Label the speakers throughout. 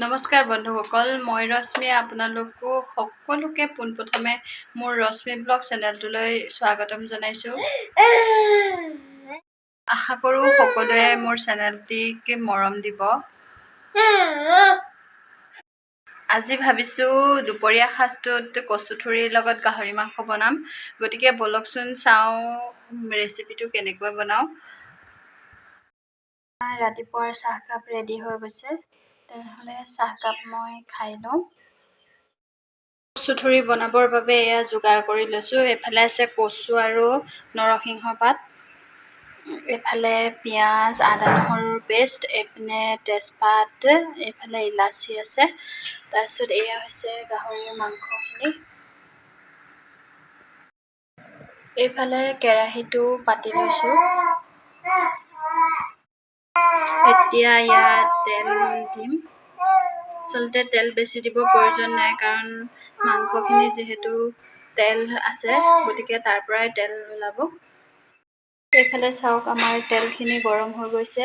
Speaker 1: নমস্কাৰ বন্ধুসকল, মই ৰশ্মি আপোনালোকক সকলোকে পোনপ্ৰথমে মোৰ ৰশ্মি ব্লগ চেনেলটোলৈ স্বাগতম জনাইছোঁ। আশা কৰোঁ সকলোৱে মোৰ চেনেলটিক মৰম দিব। আজি ভাবিছোঁ দুপৰীয়া সাজটোত কচুথুৰিৰ লগত গাহৰি মাংস বনাম। গতিকে বলকচোন চাওঁ ৰেচিপিটো কেনেকৈ বনাওঁ। ৰাতিপুৱাৰ চাহকাপ ৰেডি হৈ গৈছে, তেনেহ'লে চাহকাপ মই খাই লওঁ। কচুথুৰি বনাবৰ বাবে এয়া যোগাৰ কৰি লৈছোঁ। এইফালে আছে কচু আৰু নৰসিংহ পাত, এইফালে পিঁয়াজ, আদা নহৰুৰ পেষ্ট, এইপিনে তেজপাত, এইফালে ইলাচি আছে। তাৰপিছত এয়া হৈছে গাহৰিৰ মাংসখিনি। এইফালে কেৰাহীটো পাতি লৈছোঁ। এতিয়া ইয়াত তেল দিম। আচলতে তেল বেছি দিব প্ৰয়োজন নাই, কাৰণ মাংসখিনি যিহেতু তেল আছে, গতিকে তাৰ পৰাই তেল ওলাব। এইফালে চাওক, আমাৰ তেলখিনি গৰম হৈ গৈছে।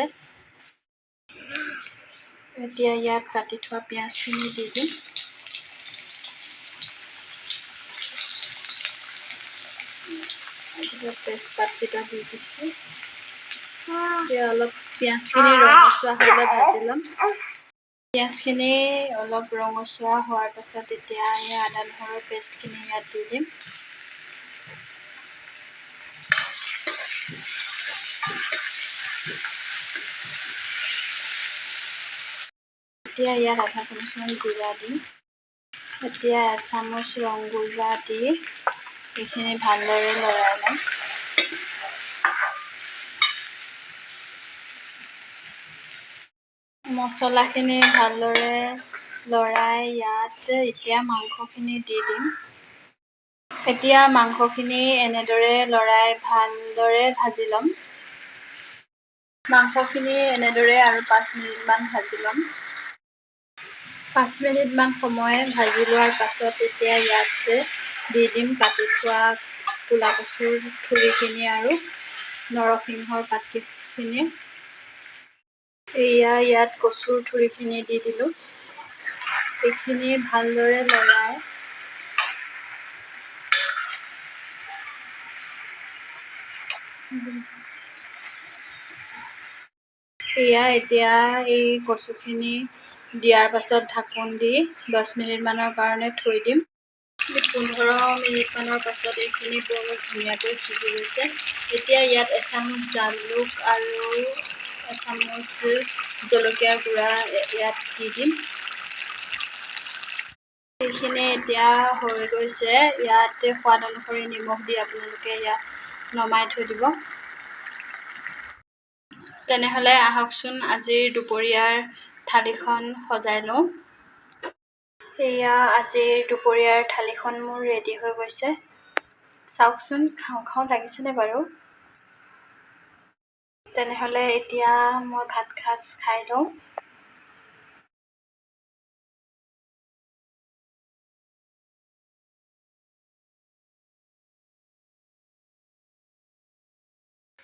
Speaker 1: এতিয়া ইয়াত কাটি থোৱা পিঁয়াজখিনি দি দিম। তেজপাতকেইটা দি দিছোঁ। এতিয়া অলপ পিঁয়াজখিনি ৰঙচুৱা হ'লে ভাজি ল'ম। পিঁয়াজখিনি অলপ ৰঙচুৱা হোৱাৰ পাছত এতিয়া এই আদা নহৰুৰ পেষ্টখিনি ইয়াত দি দিম। এতিয়া ইয়াত আধা চামুচমান জিৰা দিম। এতিয়া এচামুচ ৰং গুড়া দি এইখিনি ভালদৰে লৰাই ল'ম। মছলাখিনি ভালদৰে লৰাই ইয়াত এতিয়া মাংসখিনি দি দিম। এতিয়া মাংসখিনি এনেদৰে লৰাই ভালদৰে ভাজি ল'ম। মাংসখিনি এনেদৰে আৰু 5 মিনিটমান ভাজি ল'ম। 5 মিনিটমান সময় ভাজি লোৱাৰ পাছত এতিয়া ইয়াত দি দিম কাটি থোৱা ক'লা কচুৰ ঠুৰিখিনি আৰু নৰসিংহৰ পাতখিনি। এয়া ইয়াত কচুৰ ঠুৰিখিনি দি দিলোঁ। এইখিনি ভালদৰে লৰাই এতিয়া এই কচুখিনি দিয়াৰ পাছত ঢাকোন দি 10 মিনিটমানৰ কাৰণে থৈ দিম। 15 মিনিটমানৰ পাছত এইখিনি বৰ ধুনীয়াকৈ সিজি গৈছে। এতিয়া ইয়াত এচামুচ জালুক আৰু এচামুচ জলকীয়াৰ গুড়া ইয়াত দি দিম। এইখিনি এতিয়া হৈ গৈছে। ইয়াত সোৱাদ অনুসৰি নিমখ দি আপোনালোকে ইয়াত নমাই থৈ দিব। তেনেহ'লে আহকচোন আজিৰ দুপৰীয়াৰ থালিখন সজাই লওঁ। এয়া আজিৰ দুপৰীয়াৰ থালিখন মোৰ ৰেডি হৈ গৈছে। চাওকচোন, খাওঁ খাওঁ লাগিছেনে বাৰু? তেনেহ'লে এতিয়া মই ভাত সাজ খাই লওঁ।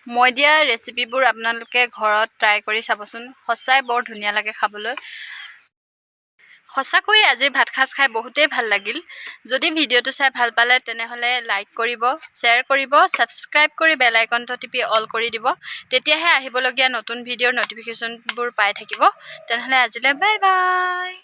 Speaker 1: মই দিয়া ৰেচিপিবোৰ আপোনালোকে ঘৰত ট্ৰাই কৰি চাবচোন। সঁচাই বৰ ধুনীয়া লাগে খাবলৈ। সঁচাকৈয়ে আজিৰ ভাত সাজ খাই বহুতেই ভাল লাগিল। যদি ভিডিঅ'টো চাই ভাল পালে তেনেহ'লে লাইক কৰিব, শ্বেয়াৰ কৰিব, ছাবস্ক্ৰাইব কৰি বেল আইকনটো টিপি অল কৰি দিব। তেতিয়াহে আহিবলগীয়া নতুন ভিডিঅ'ৰ ন'টিফিকেশ্যনবোৰ পাই থাকিব। তেনেহ'লে আজিলৈ বাই বাই।